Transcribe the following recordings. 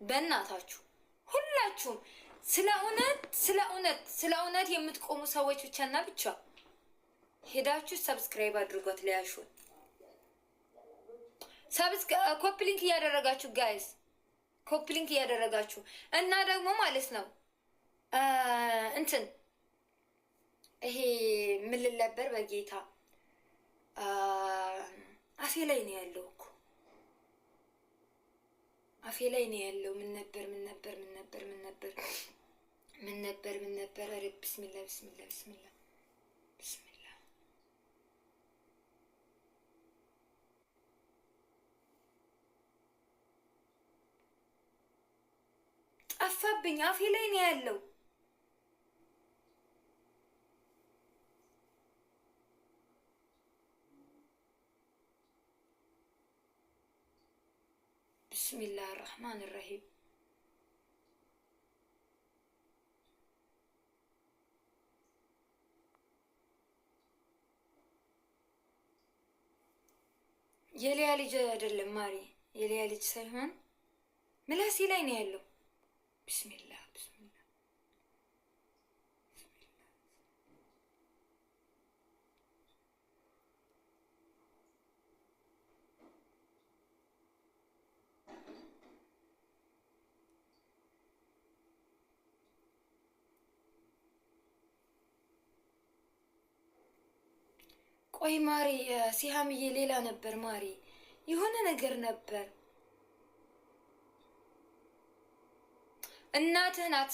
በእናታችሁ ሁላችሁም ስለ እውነት የምትቆሙ ሰዎች ብቻና ብቻ ሄዳችሁ ሰብስክራይብ አድርጓት። ሊያሹን ኮፒ ሊንክ እያደረጋችሁ ጋይስ ኮፒ ሊንክ እያደረጋችሁ እና ደግሞ ማለት ነው እንትን ይሄ ምን ልነበር በጌታ አፌ ላይ ነው ያለው እኮ አፌ ላይ ነው ያለው። ምን ነበር ኧረ ቢስሚላ ጠፋብኝ። አፌ ላይ ነው ያለው። ቢስሚላህ አርረህማን አርረሂም የሊያ ልጅ አይደለም ማሪ፣ የሊያ ልጅ ሳይሆን ምላሴ ላይ ነው ያለው። ቢስሚላህ ቆይ ማሪ ሲሃምዬ ሌላ ነበር ማሪ፣ የሆነ ነገር ነበር። እናትህ ናት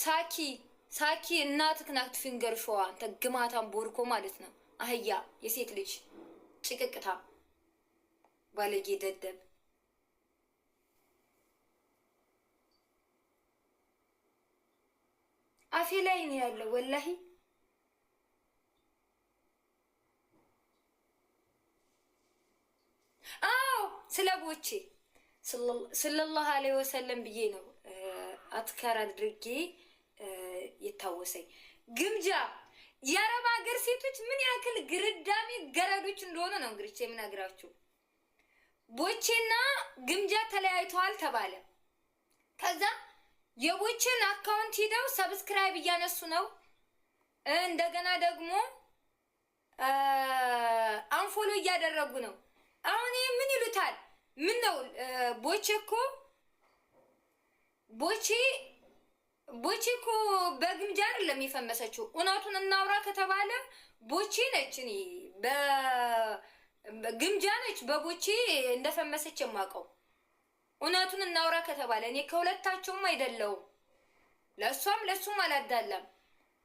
ሳኪ እናትህ ናት። ፊንገር ሾዋ አንተ ግማታም ቦርኮ ማለት ነው። አህያ የሴት ልጅ ጭቅቅታ ባለጌ ደደብ። አፌ ላይ ነው ያለው ወላሂ። አዎ ስለ ቦቼ ሰለላሁ ዐለይሂ ወሰለም ብዬ ነው አትካር አድርጌ የታወሰኝ። ግምጃ የአረብ ሀገር ሴቶች ምን ያክል ግርዳሚ ገረዶች እንደሆነ ነው እንግዲህ የምነግራችሁ። ቦቼና ግምጃ ተለያይተዋል ተባለ። ከዛ የቦቼን አካውንት ሄደው ሰብስክራይብ እያነሱ ነው። እንደገና ደግሞ አንፎሎ እያደረጉ ነው። አሁን ምን ይሉታል? ምን ነው ቦቼ እኮ በግምጃ አይደለም የፈመሰችው። እውነቱን እናውራ ከተባለ ቦቼ ነች። እኔ በግምጃ ነች በቦቼ እንደፈመሰች የማውቀው። እውነቱን እናውራ ከተባለ እኔ ከሁለታቸውም አይደለሁም። ለሱም አላዳለም።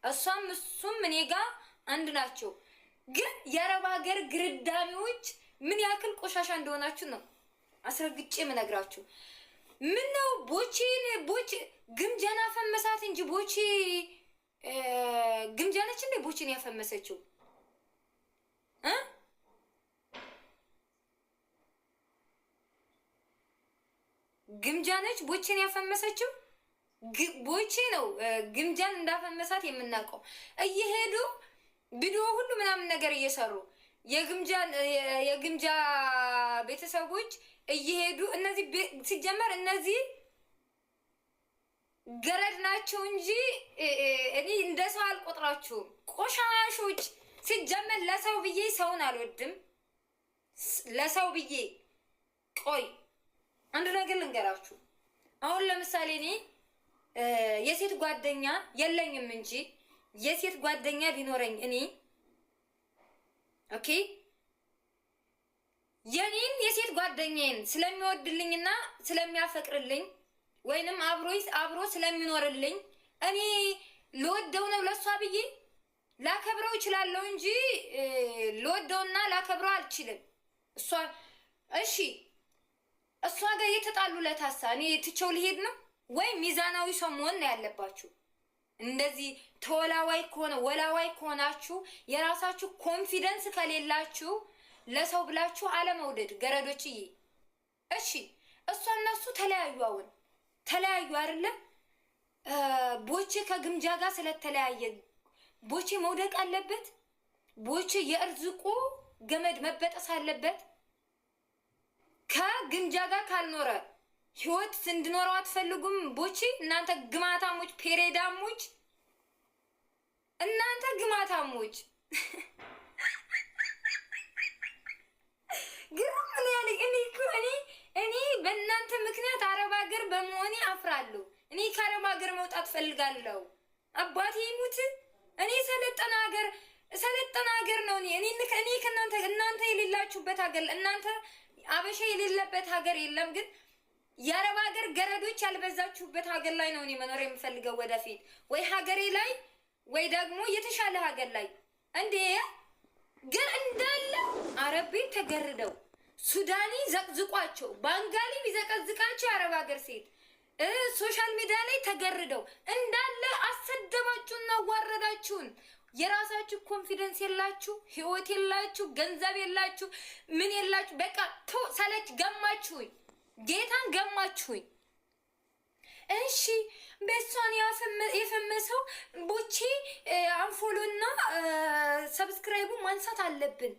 እሱም እኔ ጋር አንድ ናቸው። ግን የአረብ ሀገር ግርዳሚዎች ምን ያክል ቆሻሻ እንደሆናችሁ ነው አስረግጬ የምነግራችሁ። ምን ነው ቦቼ ግምጃን አፈመሳት እንጂ ቦቼ ግምጃ ነች እንዴ ቦቼን ያፈመሰችው? ግምጃ ነች ቦቼን ያፈመሰችው? ቦቼ ነው ግምጃን እንዳፈመሳት የምናውቀው። እየሄዱ ቪዲዮ ሁሉ ምናምን ነገር እየሰሩ የግምጃ ቤተሰቦች እየሄዱ እነዚህ ሲጀመር እነዚህ ገረድ ናቸው እንጂ እኔ እንደ ሰው አልቆጥራችሁም። ቆሻሾች ሲጀመር ለሰው ብዬ ሰውን አልወድም። ለሰው ብዬ ቆይ አንድ ነገር ልንገራችሁ። አሁን ለምሳሌ እኔ የሴት ጓደኛ የለኝም እንጂ የሴት ጓደኛ ቢኖረኝ እኔ ኦኬ የኔን የሴት ጓደኛዬን ስለሚወድልኝና ስለሚያፈቅርልኝ ወይንም አብሮ ስለሚኖርልኝ እኔ ልወደው ነው ለሷ ብዬ ላከብረው እችላለሁ እንጂ ልወደውና ላከብረው አልችልም። እሺ እሷ ጋር የተጣሉ ለታሳ እኔ ትቼው ልሄድ ነው ወይ? ሚዛናዊ ሰው መሆን ነው ያለባችሁ። እንደዚህ ተወላዋይ ወላዋይ ከሆናችሁ የራሳችሁ ኮንፊደንስ ከሌላችሁ ለሰው ብላችሁ አለመውደድ ገረዶችዬ። እሺ እሷና እሱ ተለያዩ። አሁን ተለያዩ አይደለም? ቦቼ ከግምጃ ጋር ስለተለያየ ቦቼ መውደቅ አለበት? ቦቼ የእርዝቁ ገመድ መበጠስ አለበት? ከግምጃ ጋር ካልኖረ ህይወት እንድኖረው አትፈልጉም? ቦቼ እናንተ ግማታሞች፣ ፔሬዳሞች፣ እናንተ ግማታሞች ግሩም ምን ያለኝ እኔ በእናንተ ምክንያት አረብ ሀገር በመሆኔ አፍራለሁ። እኔ ከአረብ ሀገር መውጣት ፈልጋለሁ። አባቴ ይሙት። እኔ ሰለጠነ ሀገር ነው። እኔ ከእናንተ እናንተ የሌላችሁበት ሀገር እናንተ አበሻ የሌለበት ሀገር የለም። ግን የአረብ ሀገር ገረዶች ያልበዛችሁበት ሀገር ላይ ነው እኔ መኖር የምፈልገው ወደፊት፣ ወይ ሀገሬ ላይ ወይ ደግሞ የተሻለ ሀገር ላይ። እንዴ ግን እንዳለ አረብ ቤት ተገርደው ሱዳኒ ዘቅዝቋቸው፣ ባንጋሊ ቢዘቀዝቃቸው የአረብ ሀገር ሴት ሶሻል ሚዲያ ላይ ተገርደው እንዳለ አሰደባችሁና ዋረዳችሁን። የራሳችሁ ኮንፊደንስ የላችሁ፣ ህይወት የላችሁ፣ ገንዘብ የላችሁ፣ ምን የላችሁ። በቃ ሰለች ገማችሁኝ፣ ጌታን ገማችሁኝ። እሺ በሷን የፈመሰው ቦቼ አንፎሎና ሰብስክራይቡ ማንሳት አለብን።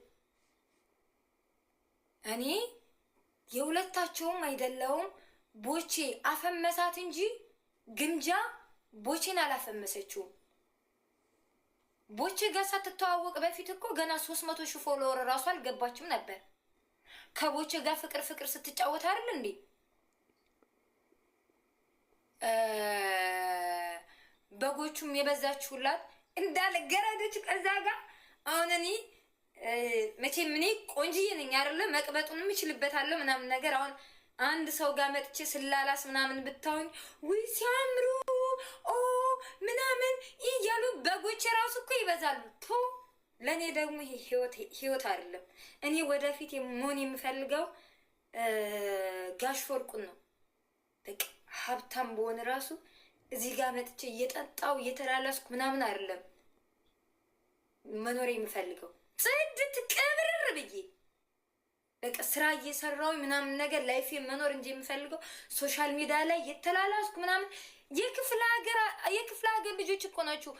እኔ የሁለታቸውም አይደለውም። ቦቼ አፈመሳት እንጂ ግምጃ ቦቼን አላፈመሰችውም። ቦቼ ጋር ሳትተዋወቅ በፊት እኮ ገና 300 ሺህ ፎሎወር ራሱ አልገባችም ነበር። ከቦቼ ጋር ፍቅር ስትጫወት አይደል እንዴ? በጎቹም የበዛችሁላት እንዳለ ገረዶች ከዛ ጋር። አሁን እኔ መቼም እኔ ቆንጅዬ ነኝ አይደለ? መቅበጡን እችልበታለሁ ምናምን ነገር። አሁን አንድ ሰው ጋር መጥቼ ስላላስ ምናምን ብታውኝ ውይ ሲያምሩ ኦ ምናምን እያሉ በጎች ራሱ እኮ ይበዛሉ። ቶ ለእኔ ደግሞ ይሄ ህይወት አይደለም። እኔ ወደፊት መሆን የምፈልገው ጋሽ ወርቁን ነው። በቃ ሀብታም በሆነ ራሱ እዚህ ጋር መጥቼ እየጠጣው እየተላላስኩ ምናምን አይደለም መኖር የምፈልገው። ጽድት ቅብርር ብዬ በቃ ስራ እየሰራው ምናምን ነገር ላይፍ መኖር እንጂ የምፈልገው ሶሻል ሚዲያ ላይ እየተላላስኩ ምናምን። የክፍለ ሀገር ልጆች እኮ ናችሁ።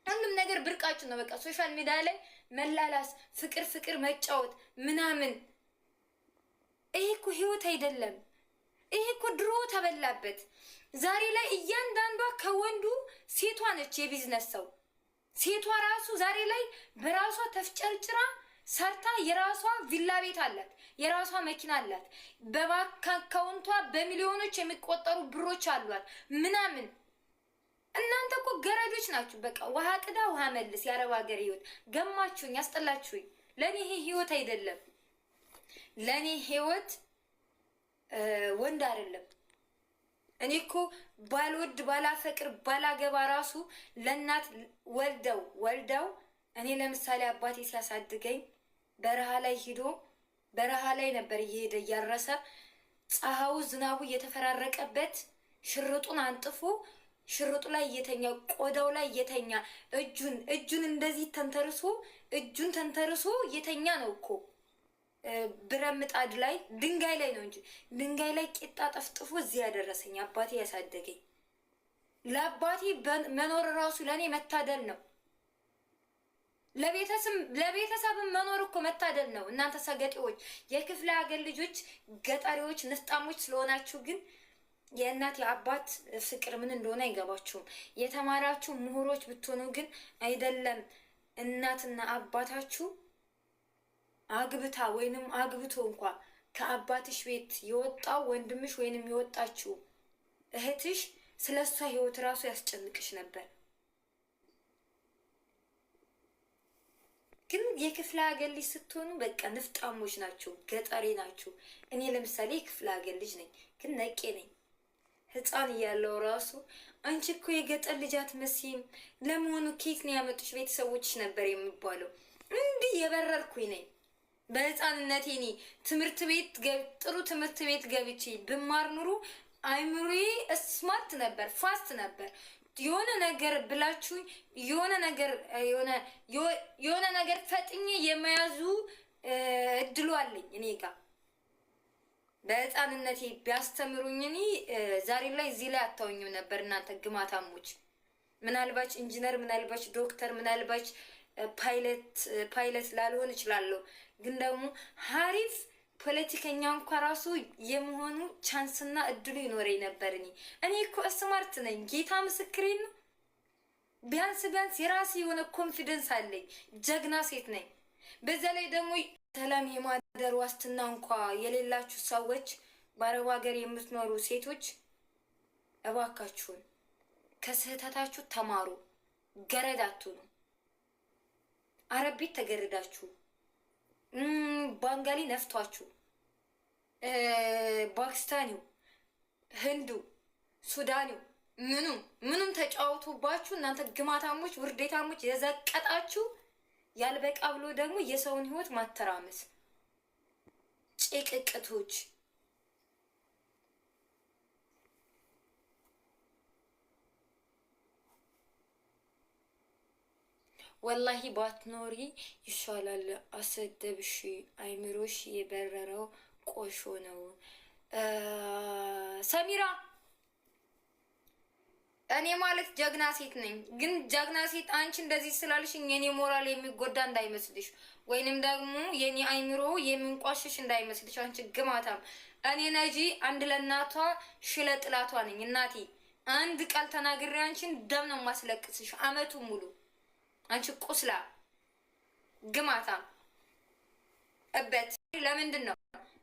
ሁሉም ነገር ብርቃችሁ ነው። በቃ ሶሻል ሚዲያ ላይ መላላስ፣ ፍቅር መጫወት ምናምን። ይሄ እኮ ህይወት አይደለም። ይሄ እኮ ድሮ ተበላበት። ዛሬ ላይ እያንዳንዷ ከወንዱ ሴቷ ነች የቢዝነስ ሰው። ሴቷ ራሱ ዛሬ ላይ በራሷ ተፍጨርጭራ ሰርታ የራሷ ቪላ ቤት አላት፣ የራሷ መኪና አላት፣ በባንክ አካውንቷ በሚሊዮኖች የሚቆጠሩ ብሮች አሏት ምናምን። እናንተ እኮ ገረዶች ናችሁ። በቃ ውሃ ቅዳ ውሃ መልስ። የአረብ ሀገር ህይወት ገማችሁኝ፣ ያስጠላችሁኝ። ለእኔ ይሄ ህይወት አይደለም። ለእኔ ህይወት ወንድ አይደለም። እኔ እኮ ባልወድ ባላፈቅር ባላገባ ራሱ ለእናት ወልደው እኔ ለምሳሌ አባቴ ሲያሳድገኝ በረሃ ላይ ሂዶ በረሃ ላይ ነበር እየሄደ እያረሰ ፀሐዩ ዝናቡ እየተፈራረቀበት ሽርጡን አንጥፎ ሽርጡ ላይ እየተኛ ቆዳው ላይ እየተኛ እጁን እንደዚህ ተንተርሶ እየተኛ ነው እኮ ብረት ምጣድ ላይ ድንጋይ ላይ ነው እንጂ ድንጋይ ላይ ቂጣ ጠፍጥፎ እዚህ ያደረሰኝ አባቴ ያሳደገኝ። ለአባቴ መኖር ራሱ ለእኔ መታደል ነው። ለቤተሰብም መኖር እኮ መታደል ነው። እናንተ ሰገጤዎች፣ የክፍለ ሀገር ልጆች፣ ገጠሪዎች፣ ንፍጣሞች ስለሆናችሁ ግን የእናት የአባት ፍቅር ምን እንደሆነ አይገባችሁም። የተማራችሁ ምሁሮች ብትሆኑ ግን አይደለም እናትና አባታችሁ አግብታ ወይንም አግብቶ እንኳ ከአባትሽ ቤት የወጣው ወንድምሽ ወይንም የወጣችው እህትሽ ስለሷ ህይወት ራሱ ያስጨንቅሽ ነበር። ግን የክፍለ ሀገር ልጅ ስትሆኑ በቃ ንፍጣሞች ናቸው፣ ገጠሬ ናቸው። እኔ ለምሳሌ የክፍለ ሀገር ልጅ ነኝ፣ ግን ነቄ ነኝ። ህፃን እያለው ራሱ አንቺ እኮ የገጠር ልጅ አትመስይም፣ ለመሆኑ ኬክ ነው ያመጡሽ ቤተሰቦችሽ ነበር የምባለው። እንዲህ የበረርኩኝ ነኝ። በህፃንነቴ እኔ ጥሩ ትምህርት ቤት ገብቼ ብማር ኑሮ አይምሮዬ ስማርት ነበር፣ ፋስት ነበር። የሆነ ነገር ብላችሁኝ የሆነ ነገር ፈጥኜ የመያዙ እድሉ አለኝ እኔ ጋር። በህፃንነቴ ቢያስተምሩኝ እኔ ዛሬ ላይ እዚህ ላይ አታውኝም ነበር። እናንተ ግማታሞች ምናልባች ኢንጂነር፣ ምናልባች ዶክተር፣ ምናልባች ፓይለት ላልሆን እችላለሁ። ግን ደግሞ ሀሪፍ ፖለቲከኛ እንኳን ራሱ የመሆኑ ቻንስና እድሉ ይኖረኝ ነበር። እኔ እኮ ስማርት ነኝ፣ ጌታ ምስክሬን ነው። ቢያንስ የራሴ የሆነ ኮንፊደንስ አለኝ። ጀግና ሴት ነኝ። በዛ ላይ ደግሞ ሰላም የማደር ዋስትና እንኳ የሌላችሁ ሰዎች፣ በአረብ ሀገር የምትኖሩ ሴቶች እባካችሁን ከስህተታችሁ ተማሩ። ገረድ አትሁኑ። አረብ ቤት ተገረዳችሁ፣ ባንጋሊ ነፍቷችሁ፣ ፓኪስታኒው፣ ህንዱ፣ ሱዳኒው ምኑም ተጫውቶባችሁ እናንተ ግማታሞች፣ ውርዴታሞች የዘቀጣችሁ ያልበቃ ብሎ ደግሞ የሰውን ህይወት ማተራመስ ጭቅቅቶች። ወላሂ ባትኖሪ ይሻላል። አሰደብሽ፣ አይምሮሽ የበረረው ቆሾ ነው። ሰሚራ እኔ ማለት ጀግና ሴት ነኝ። ግን ጀግና ሴት አንቺ እንደዚህ ስላልሽኝ የኔ ሞራል የሚጎዳ እንዳይመስልሽ፣ ወይንም ደግሞ የኔ አይምሮ የሚንቋሽሽ እንዳይመስልሽ። አንቺ ግማታም እኔ ነጂ አንድ ለእናቷ ሽለ ጥላቷ ነኝ። እናቴ አንድ ቃል ተናግሬ አንቺን ደም ነው ማስለቅስሽ አመቱ ሙሉ። አንቺ ቁስላ ግማታም እበት። ለምንድን ነው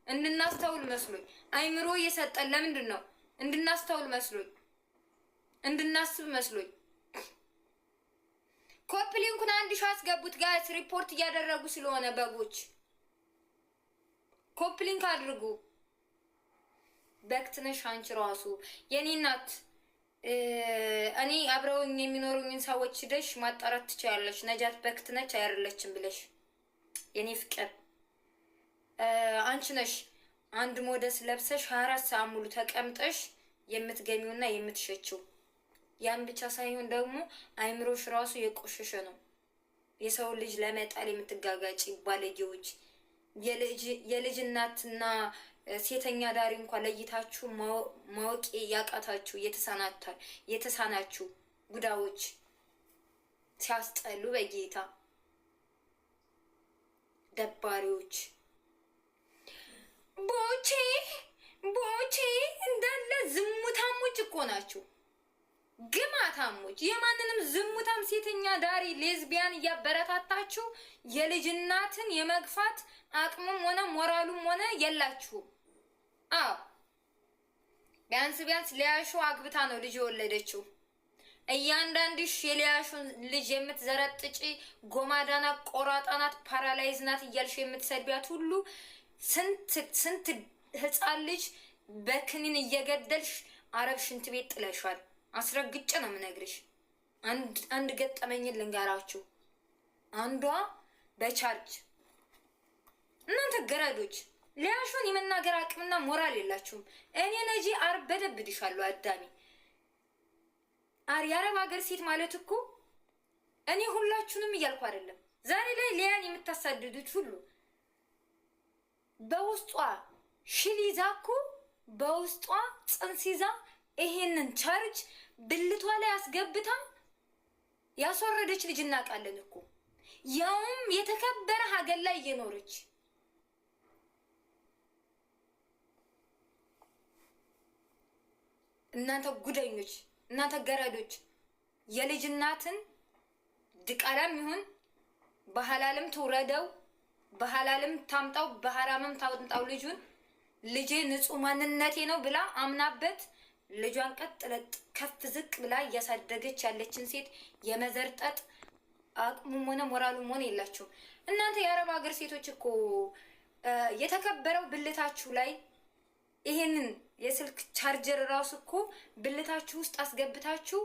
እንድናስተውል መስሎኝ አይምሮ እየሰጠን? ለምንድን ነው እንድናስተውል መስሎኝ እንድናስብ መስሎኝ። ኮፕሊንኩን 1000 አስገቡት ጋይስ፣ ሪፖርት እያደረጉ ስለሆነ በጎች ኮፕሊንክ አድርጉ። በክትነሽ አንቺ ራሱ የኔ እናት። እኔ አብረውኝ የሚኖሩኝን ሰዎች ሂደሽ ማጣራት ትችያለሽ። ነጃት በክትነች አይደለችም ብለሽ የኔ ፍቅር። አንቺ ነሽ አንድ ሞደስ ለብሰሽ 24 ሰዓት ሙሉ ተቀምጠሽ የምትገሚውና የምትሸችው። ያን ብቻ ሳይሆን ደግሞ አይምሮሽ ራሱ የቆሸሸ ነው። የሰው ልጅ ለመጣል የምትጋጋጭ ባለጌዎች፣ የልጅ እናትና ሴተኛ ዳሪ እንኳን ለይታችሁ ማወቅ ያቃታችሁ የተሳናችሁ ጉዳዎች ሲያስጠሉ በጌታ ደባሪዎች። ቦቼ እንዳለ ዝሙታሞች እኮ ናችሁ። ግማታሞች የማንንም ዝሙታም ሴተኛ ዳሪ ሌዝቢያን እያበረታታችሁ የልጅ እናትን የመግፋት አቅሙም ሆነ ሞራሉም ሆነ የላችሁም። አዎ ቢያንስ ሊያሾ አግብታ ነው ልጅ የወለደችው። እያንዳንድሽ የሊያሾን ልጅ የምትዘረጥጪ ጎማዳናት፣ ቆራጣናት፣ ፓራላይዝ ናት እያልሽ የምትሰድቢያት ሁሉ ስንት ህፃን ልጅ በክኒን እየገደልሽ አረብ ሽንት ቤት ጥለሻል። አስረግጬ ነው የምነግርሽ። አንድ ገጠመኝን ልንገራችሁ። አንዷ በቻርጅ እናንተ ገረዶች ሊያሾን የመናገር አቅምና ሞራል የላችሁም። እኔ ነጂ አርብ በደብድሻለሁ አዳሚ። የአረብ ሀገር ሴት ማለት እኮ እኔ ሁላችሁንም እያልኩ አይደለም። ዛሬ ላይ ሊያን የምታሳድዱት ሁሉ በውስጧ ሽል ይዛ እኮ በውስጧ ጽንስ ይዛ ይሄንን ቻርጅ ብልቷ ላይ አስገብታ ያስወረደች ልጅ እናውቃለን እኮ። ያውም የተከበረ ሀገር ላይ እየኖረች። እናንተ ጉደኞች፣ እናንተ ገረዶች የልጅ እናትን ድቃላም ይሁን በሐላልም ትውረደው፣ በሐላልም ታምጣው፣ በሐራምም ታምጣው ልጁን ልጄ ንጹህ ማንነቴ ነው ብላ አምናበት ልጇን ቀጥለጥ ከፍ ዝቅ ብላ እያሳደገች ያለችን ሴት የመዘርጠጥ አቅሙም ሆነ ሞራሉም ሆነ የላችሁም። እናንተ የአረብ ሀገር ሴቶች እኮ የተከበረው ብልታችሁ ላይ ይሄንን የስልክ ቻርጀር ራሱ እኮ ብልታችሁ ውስጥ አስገብታችሁ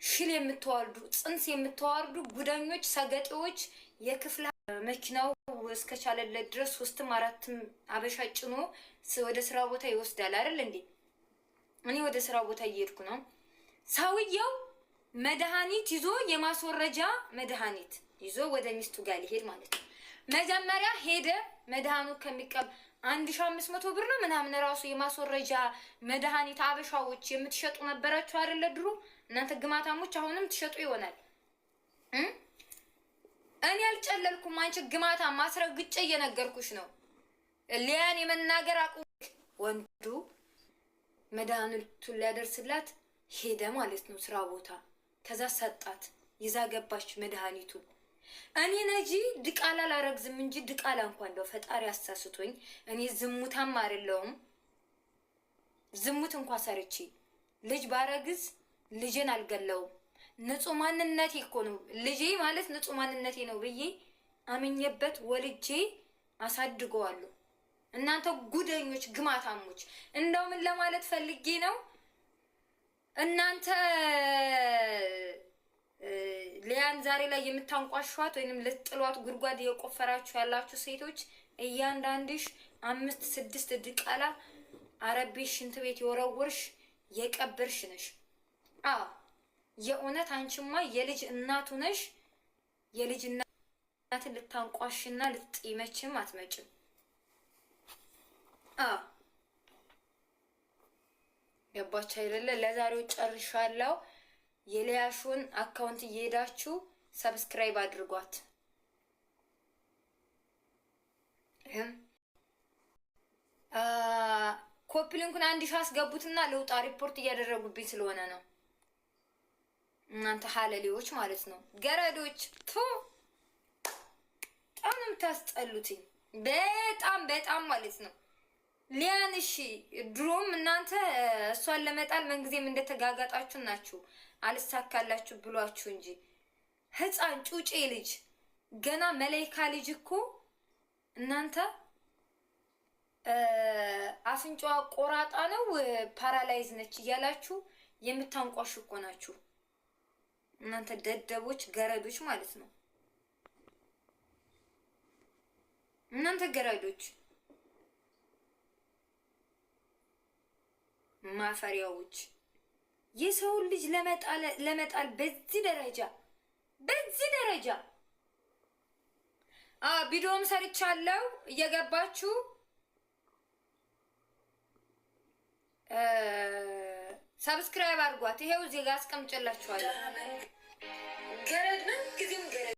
ሽል የምትዋልዱ ጽንስ የምትዋልዱ ጉደኞች፣ ሰገጤዎች የክፍለ መኪናው እስከቻለለት ድረስ 3ም 4ም አበሻ ጭኖ ወደ ስራ ቦታ ይወስዳል አይደል እንዴ? እኔ ወደ ስራ ቦታ እየሄድኩ ነው። ሰውየው መድኃኒት ይዞ የማስወረጃ መድኃኒት ይዞ ወደ ሚስቱ ጋር ሊሄድ ማለት ነው። መጀመሪያ ሄደ መድኃኒቱ ከሚቀብ 1500 ብር ነው ምናምን ራሱ የማስወረጃ መድኃኒት አበሻዎች የምትሸጡ ነበራችሁ አይደለ ድሮ? እናንተ ግማታሞች አሁንም ትሸጡ ይሆናል። እኔ አልጨለልኩም። አንቺ ግማታ ማስረግጬ እየነገርኩሽ ነው። ሊያን የመናገር አቁም። ወንዱ መድኃኒቱን ሊያደርስላት ሄደ ማለት ነው ስራ ቦታ። ከዛ ሰጣት፣ ይዛ ገባች መድኃኒቱን። እኔ ነጂ ድቃላ ላረግዝም እንጂ ድቃላ እንኳን እንደው ፈጣሪ አሳስቶኝ እኔ ዝሙታም አይደለሁም። ዝሙት እንኳን ሰርቼ ልጅ ባረግዝ ልጅን አልገለውም። ንጹህ ማንነቴ እኮ ነው ልጄ ማለት ንጹህ ማንነቴ ነው ብዬ አምኜበት ወልጄ አሳድገዋለሁ። እናንተ ጉደኞች ግማታሞች፣ እንደው ምን ለማለት ፈልጌ ነው፣ እናንተ ሊያን ዛሬ ላይ የምታንቋሿት ወይንም ልጥሏት ጉድጓድ የቆፈራችሁ ያላችሁ ሴቶች እያንዳንድሽ 5 6 ድቃላ አረቤ ሽንት ቤት የወረወርሽ የቀበርሽ ነሽ። የእውነት አንቺማ የልጅ እናቱ ነሽ። የልጅ እናትን ልታንቋሽና ልትመችም አትመጭም። ገባች አይደለ? ለዛሬው ጨርሻለሁ። የሊያሾን አካውንት እየሄዳችሁ ሰብስክራይብ አድርጓት። ኮፒ ሊንኩን 1000 አስገቡትና ልውጣ። ሪፖርት እያደረጉብኝ ስለሆነ ነው። እናንተ ሀለሌዎች ማለት ነው፣ ገረዶች። በጣም ነው የምታስጠሉትኝ። በጣም ማለት ነው። ሊያን እሺ፣ ድሮም እናንተ እሷን ለመጣል መንጊዜም እንደተጋጋጣችሁ ናችሁ። አልሳካላችሁ ብሏችሁ እንጂ ህፃን ጩጬ ልጅ ገና መላይካ ልጅ እኮ እናንተ አፍንጫዋ ቆራጣ ነው ፓራላይዝ ነች እያላችሁ የምታንቋሹ እኮ ናችሁ እናንተ ደደቦች ገረዶች ማለት ነው። እናንተ ገረዶች ማፈሪያዎች የሰው ልጅ ለመጣል በዚህ ደረጃ ቪዲዮም ሰርቻለሁ። እየገባችሁ ሰብስክራይብ አድርጓት። ይሄው እዚህ ጋር አስቀምጬላችኋለሁ። ገረድ ምን ጊዜም ገረድ